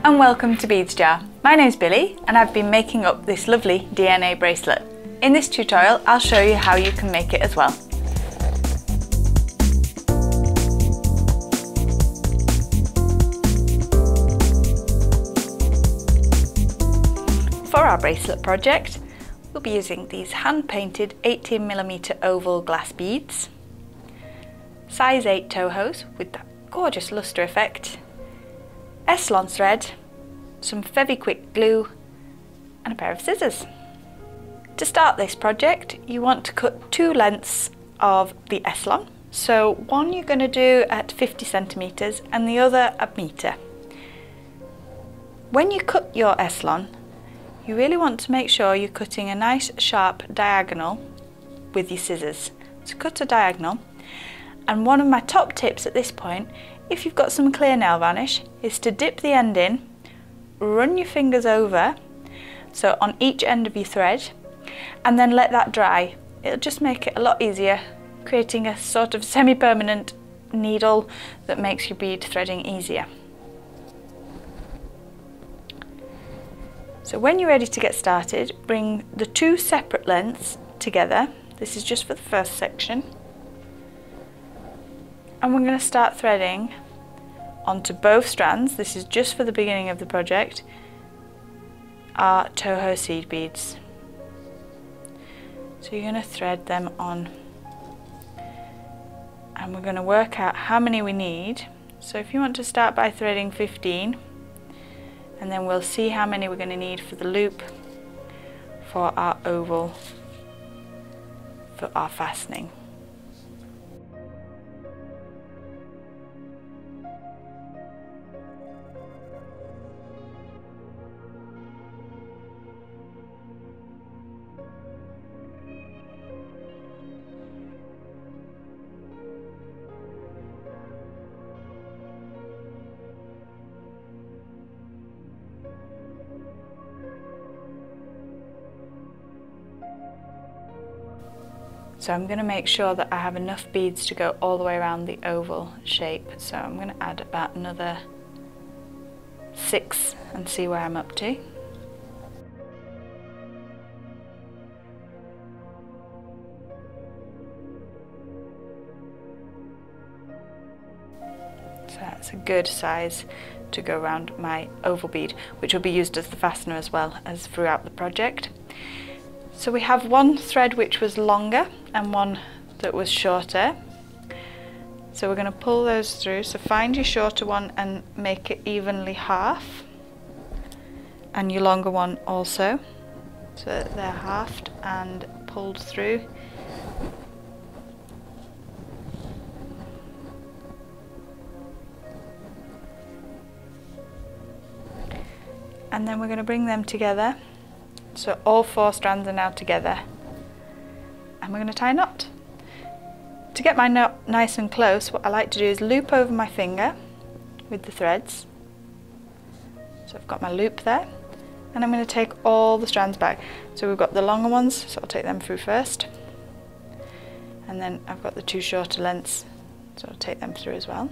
and welcome to Beads Jar. My name's Billy and I've been making up this lovely DNA bracelet. In this tutorial I'll show you how you can make it as well. For our bracelet project we'll be using these hand-painted 18mm oval glass beads, size 8 Tohos with that gorgeous lustre effect, S-Lon thread, some Fevi Kwik glue and a pair of scissors. To start this project you want to cut two lengths of the S-Lon. So one you're going to do at 50 centimeters and the other a meter. When you cut your S-Lon you really want to make sure you're cutting a nice sharp diagonal with your scissors. So cut a diagonal, and one of my top tips at this point, if you've got some clear nail varnish, is to dip the end in, run your fingers over, so on each end of your thread, and then let that dry. It'll just make it a lot easier, creating a sort of semi-permanent needle that makes your bead threading easier. So when you're ready to get started, bring the two separate lengths together. This is just for the first section. And we're going to start threading onto both strands. This is just for the beginning of the project, our Toho seed beads. So you're going to thread them on and we're going to work out how many we need. So if you want to start by threading 15, and then we'll see how many we're going to need for the loop for our oval for our fastening. So I'm going to make sure that I have enough beads to go all the way around the oval shape. So I'm going to add about another 6 and see where I'm up to. So that's a good size to go around my oval bead, which will be used as the fastener as well as throughout the project. So we have one thread which was longer and one that was shorter. So we're going to pull those through. So find your shorter one and make it evenly half. And your longer one also. So they're halved and pulled through. And then we're going to bring them together. So all 4 strands are now together and we're going to tie a knot. To get my knot nice and close, what I like to do is loop over my finger with the threads. So I've got my loop there and I'm going to take all the strands back. So we've got the longer ones, so I'll take them through first. And then I've got the 2 shorter lengths, so I'll take them through as well.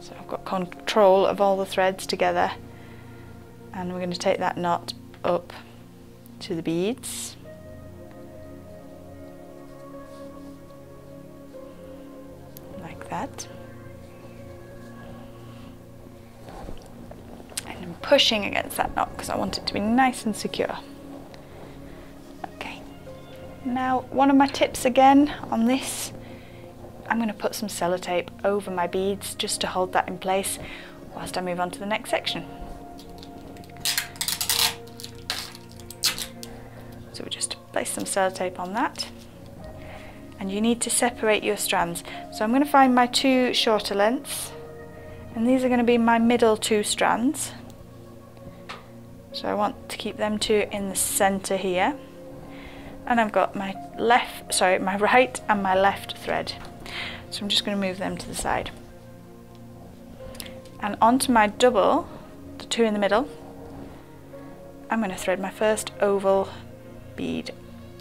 So I've got control of all the threads together. And we're going to take that knot up to the beads. Like that. And I'm pushing against that knot because I want it to be nice and secure. Okay. Now one of my tips again on this, I'm going to put some sellotape over my beads just to hold that in place whilst I move on to the next section. So we just place some sellotape on that, and you need to separate your strands. So I'm going to find my 2 shorter lengths, and these are going to be my middle 2 strands. So I want to keep them 2 in the center here, and I've got my my right and my left thread. So I'm just going to move them to the side. And onto my double, the 2 in the middle, I'm going to thread my first oval bead.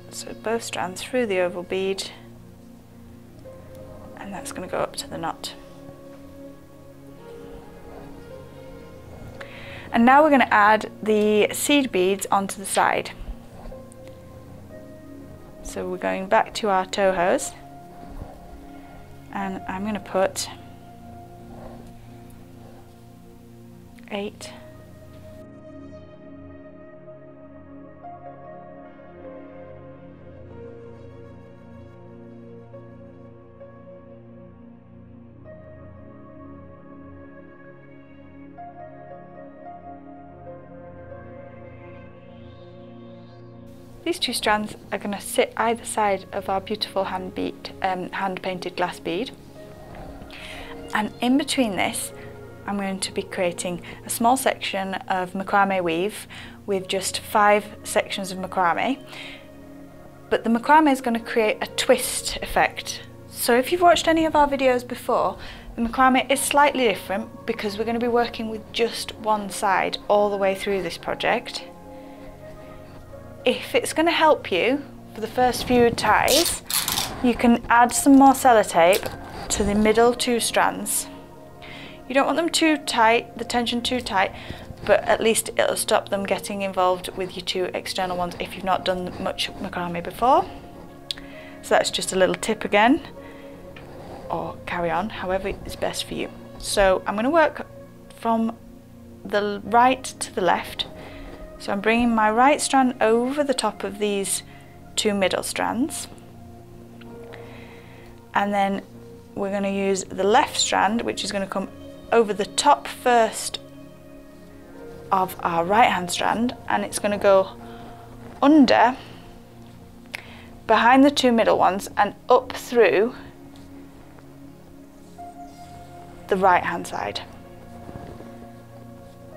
So both strands through the oval bead, and that's going to go up to the knot. And now we're going to add the seed beads onto the side. So we're going back to our Tohos, and I'm going to put 8. These 2 strands are going to sit either side of our beautiful hand-painted glass bead. And in between this, I'm going to be creating a small section of macramé weave with just 5 sections of macramé. But the macramé is going to create a twist effect. So if you've watched any of our videos before, the macramé is slightly different because we're going to be working with just one side all the way through this project. If it's going to help you for the first few ties, you can add some more sellotape to the middle 2 strands. You don't want them too tight, the tension too tight, but at least it'll stop them getting involved with your 2 external ones if you've not done much macramé before. So that's just a little tip again, or carry on, however is best for you. So I'm going to work from the right to the left. So I'm bringing my right strand over the top of these 2 middle strands, and then we're going to use the left strand, which is going to come over the top first of our right hand strand, and it's going to go under, behind the 2 middle ones, and up through the right hand side.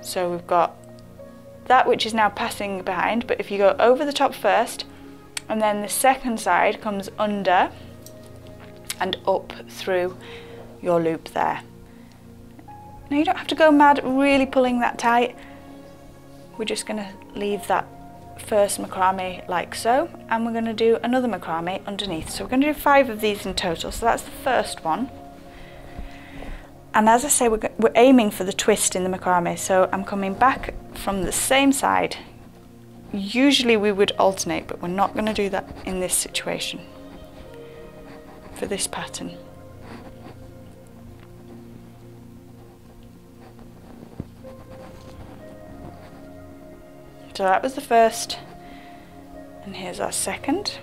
So we've got that which is now passing behind, but if you go over the top first, and then the second side comes under and up through your loop there. Now you don't have to go mad really pulling that tight. We're just going to leave that first macramé like so, and we're going to do another macramé underneath. So we're going to do 5 of these in total, so that's the first one. And as I say, we're aiming for the twist in the macramé, so I'm coming back from the same side. Usually we would alternate, but we're not going to do that in this situation, for this pattern. So that was the first, and here's our second.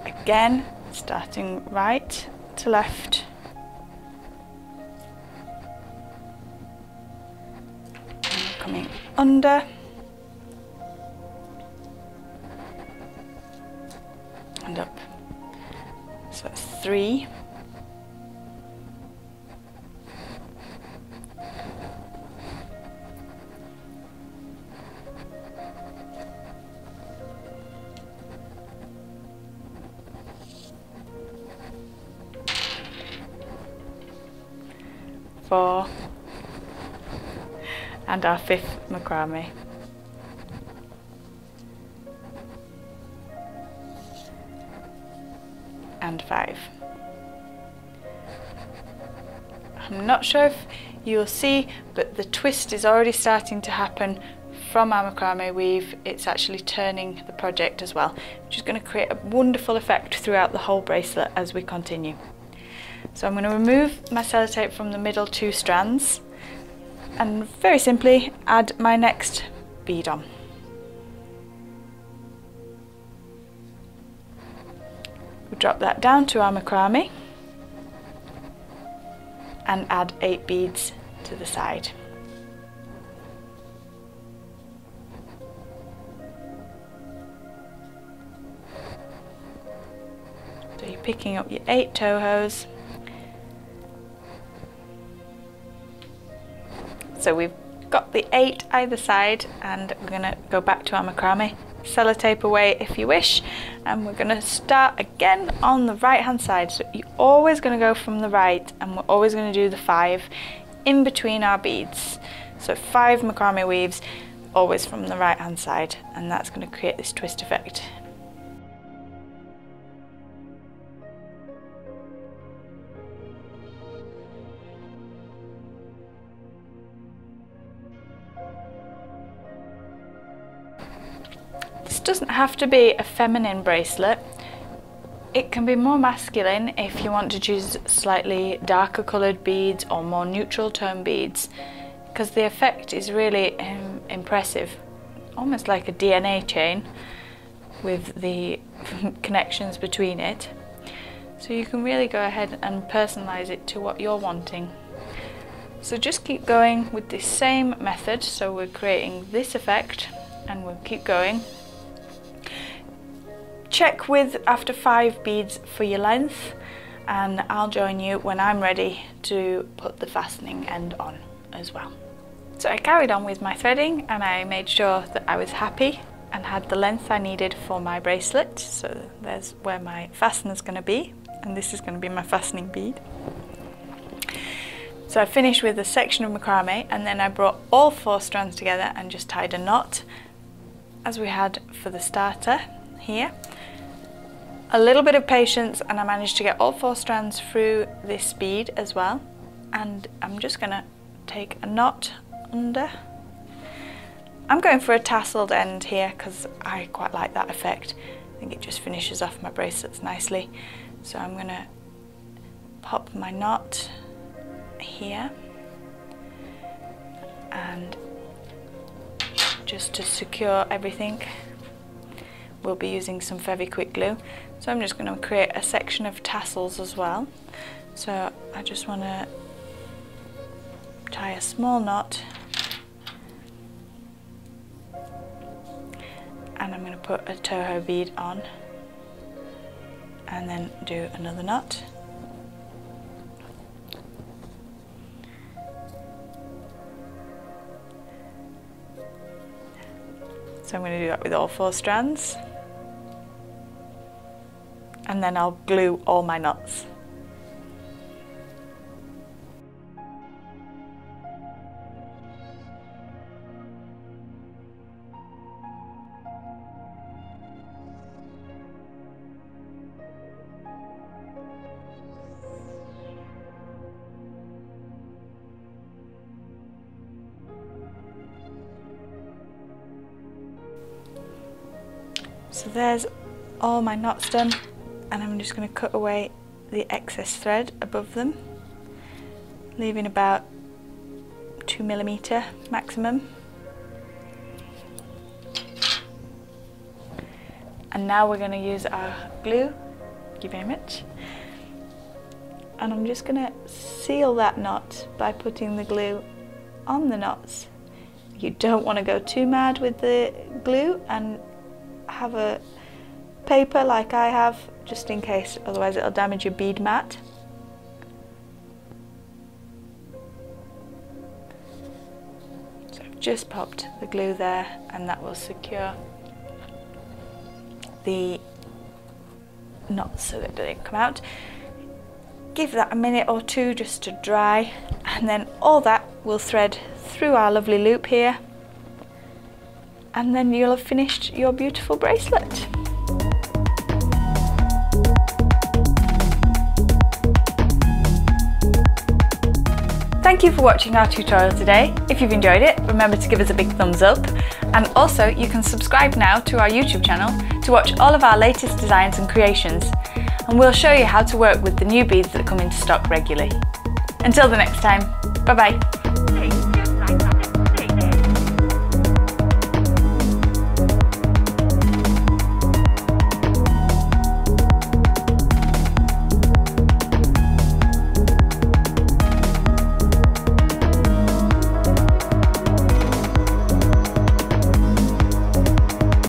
Again, starting right to left, and coming under, and up. So that's 3. Four, and our 5th macramé. And 5. I'm not sure if you'll see, but the twist is already starting to happen from our macramé weave. It's actually turning the project as well, which is going to create a wonderful effect throughout the whole bracelet as we continue. So I'm going to remove my sellotape from the middle 2 strands and very simply add my next bead on. We'll drop that down to our macramé and add 8 beads to the side. So you're picking up your 8 Tohos. So we've got the 8 either side, and we're going to go back to our macramé, sellotape away if you wish, and we're going to start again on the right hand side. So you're always going to go from the right, and we're always going to do the 5 in between our beads. So 5 macramé weaves always from the right hand side, and that's going to create this twist effect. This doesn't have to be a feminine bracelet. It can be more masculine if you want to choose slightly darker coloured beads or more neutral tone beads, because the effect is really impressive, almost like a DNA chain with the connections between it. So you can really go ahead and personalise it to what you're wanting. So just keep going with the same method. So we're creating this effect and we'll keep going. Check with after 5 beads for your length, and I'll join you when I'm ready to put the fastening end on as well. So I carried on with my threading and I made sure that I was happy and had the length I needed for my bracelet. So there's where my fastener's going to be, and this is going to be my fastening bead. So I finished with a section of macramé, and then I brought all 4 strands together and just tied a knot as we had for the starter here. A little bit of patience and I managed to get all 4 strands through this bead as well, and I'm just going to take a knot under. I'm going for a tasseled end here because I quite like that effect. I think it just finishes off my bracelets nicely. So I'm going to pop my knot here, and just to secure everything we'll be using some Fevi Kwik glue. So I'm just going to create a section of tassels as well. So I just want to tie a small knot, and I'm going to put a Toho bead on and then do another knot. So I'm going to do that with all 4 strands, and then I'll glue all my knots. So there's all my knots done, and I'm just going to cut away the excess thread above them, leaving about 2mm maximum. And now we're going to use our glue. Thank you very much. And I'm just going to seal that knot by putting the glue on the knots. You don't want to go too mad with the glue and have a paper like I have, just in case, otherwise it'll damage your bead mat. So I've just popped the glue there, and that will secure the knots so that they don't come out. Give that a minute or 2 just to dry, and then all that will thread through our lovely loop here, and then you'll have finished your beautiful bracelet. Thank you for watching our tutorial today. If you've enjoyed it, remember to give us a big thumbs up, and also you can subscribe now to our YouTube channel to watch all of our latest designs and creations, and we'll show you how to work with the new beads that come into stock regularly. Until the next time, bye bye.